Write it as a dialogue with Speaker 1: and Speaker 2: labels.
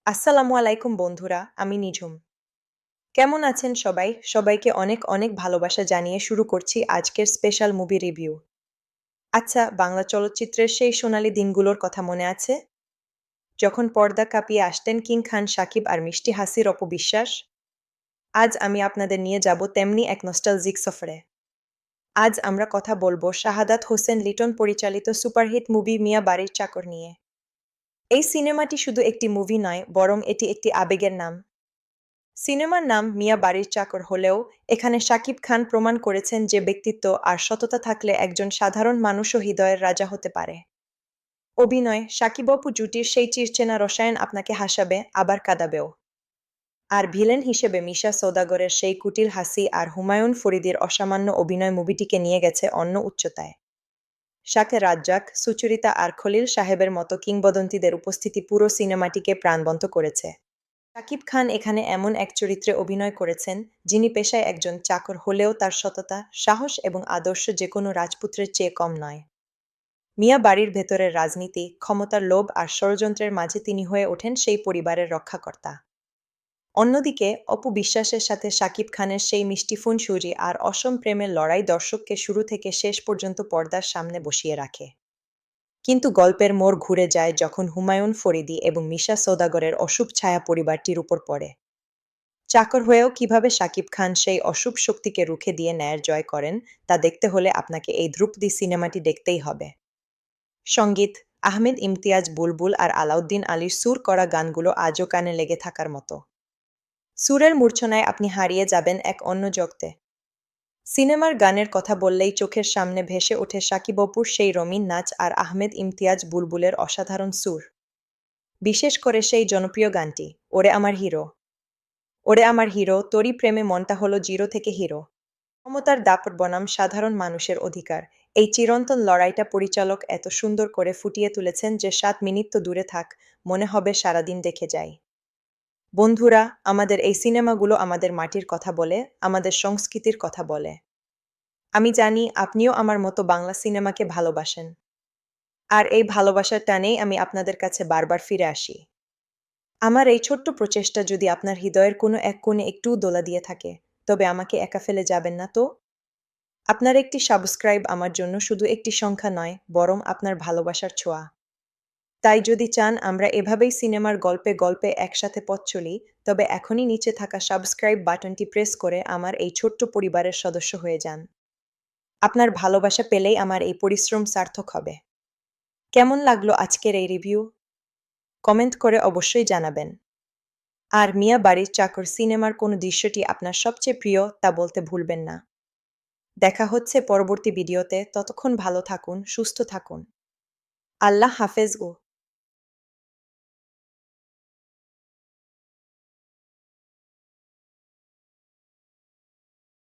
Speaker 1: আসসালামু আলাইকুম বন্ধুরা, আমি নিঝুম। কেমন আছেন সবাই? সবাইকে অনেক অনেক ভালোবাসা জানিয়ে শুরু করছি আজকের স্পেশাল মুভি রিভিউ। আচ্ছা, বাংলা চলচ্চিত্রের সেই সোনালি দিনগুলোর কথা মনে আছে? যখন পর্দা কাঁপিয়ে আসতেন কিং খান সাকিব আর মিষ্টি হাসির অপবিশ্বাস? আজ আমি আপনাদের নিয়ে যাব তেমনি এক নস্টালজিক সফরে। আজ আমরা কথা বলবো শাহাদাত হোসেন লিটন পরিচালিত সুপারহিট মুভি মিয়া বাড়ির চাকর নিয়ে। এই সিনেমাটি শুধু একটি মুভি নয়, বরং এটি একটি আবেগের নাম। সিনেমার নাম মিয়া বাড়ির চাকর হলেও এখানে শাকিব খান প্রমাণ করেছেন যে ব্যক্তিত্ব আর সততা থাকলে একজন সাধারণ মানুষও হৃদয়ের রাজা হতে পারে। অভিনয় শাকিব অপু জুটির সেই চিরচেনা রসায়ন আপনাকে হাসাবে আবার কাঁদাবেও। আর ভিলেন হিসেবে মিশা সওদাগরের সেই কুটিল হাসি আর হুমায়ুন ফরিদির অসামান্য অভিনয় মুভিটিকে নিয়ে গেছে অন্য উচ্চতায়। শাকে রাজ্জাক, সুচরিতা আর খলিল সাহেবের মতো কিংবদন্তিদের উপস্থিতি পুরো সিনেমাটিকে প্রাণবন্ত করেছে। শাকিব খান এখানে এমন এক চরিত্রে অভিনয় করেছেন যিনি পেশায় একজন চাকর হলেও তার সততা, সাহস এবং আদর্শ যেকোনো রাজপুত্রের চেয়ে কম নয়। মিয়া বাড়ির ভেতরের রাজনীতি, ক্ষমতার লোভ আর ষড়যন্ত্রের মাঝে তিনি হয়ে ওঠেন সেই পরিবারের রক্ষাকর্তা। অন্যদিকে অপু বিশ্বাসের সাথে শাকিব খানের সেই মিষ্টি ফুনসুরি আর অসম প্রেমের লড়াই দর্শককে শুরু থেকে শেষ পর্যন্ত পর্দার সামনে বসিয়ে রাখে। কিন্তু গল্পের মোড় ঘুরে যায় যখন হুমায়ুন ফরিদি এবং মিশা সওদাগরের অশুভ ছায়া পরিবারটির উপর পড়ে। চাকর হয়েও কিভাবে শাকিব খান সেই অশুভ শক্তিকে রুখে দিয়ে ন্যায়ের জয় করেন তা দেখতে হলে আপনাকে এই ধ্রুপদী সিনেমাটি দেখতেই হবে। সঙ্গীত আহমেদ ইমতিয়াজ বুলবুল আর আলাউদ্দিন আলীর সুর করা গানগুলো আজও কানে লেগে থাকার মতো। সুরের মূর্ছনায় আপনি হারিয়ে যাবেন এক অন্য জগতে। সিনেমার গানের কথা বললেই চোখের সামনে ভেসে ওঠে শাকিব অপুর সেই রঙিন নাচ আর আহমেদ ইমতিয়াজ বুলবুলের অসাধারণ সুর। বিশেষ করে সেই জনপ্রিয় গানটি ওরে আমার হিরো। ওরে আমার হিরো, তোরই প্রেমে মনটা হলো জিরো থেকে হিরো। ক্ষমতার দাপট বনাম সাধারণ মানুষের অধিকার, এই চিরন্তন লড়াইটা পরিচালক এত সুন্দর করে ফুটিয়ে তুলেছেন যে 7 মিনিট তো দূরে থাক, মনে হবে সারাদিন দেখে যাই। বন্ধুরা, আমাদের এই সিনেমাগুলো আমাদের মাটির কথা বলে, আমাদের সংস্কৃতির কথা বলে। আমি জানি আপনিও আমার মতো বাংলা সিনেমাকে ভালোবাসেন। আর এই ভালোবাসার টানেই আমি আপনাদের কাছে বারবার ফিরে আসি। আমার এই ছোট্ট প্রচেষ্টা যদি আপনার হৃদয়ের কোনো এক কোণে একটুও দোলা দিয়ে থাকে, তবে আমাকে একা ফেলে যাবেন না তো। আপনার একটি সাবস্ক্রাইব আমার জন্য শুধু একটি সংখ্যা নয়, বরং আপনার ভালোবাসার ছোঁয়া। তাই যদি চান আমরা এভাবেই সিনেমার গল্পে গল্পে একসাথে পথ চলি, তবে এখনই নিচে থাকা সাবস্ক্রাইব বাটনটি প্রেস করে আমার এই ছোট্ট পরিবারের সদস্য হয়ে যান। আপনার ভালোবাসা পেলেই আমার এই পরিশ্রম সার্থক হবে। কেমন লাগলো আজকের এই রিভিউ? কমেন্ট করে অবশ্যই জানাবেন। আর মিয়া বাড়ির চাকর সিনেমার কোন দৃশ্যটি আপনার সবচেয়ে প্রিয় তা বলতে ভুলবেন না। দেখা হচ্ছে পরবর্তী ভিডিওতে, ততক্ষণ ভালো থাকুন, সুস্থ থাকুন। আল্লাহ হাফেজ গো।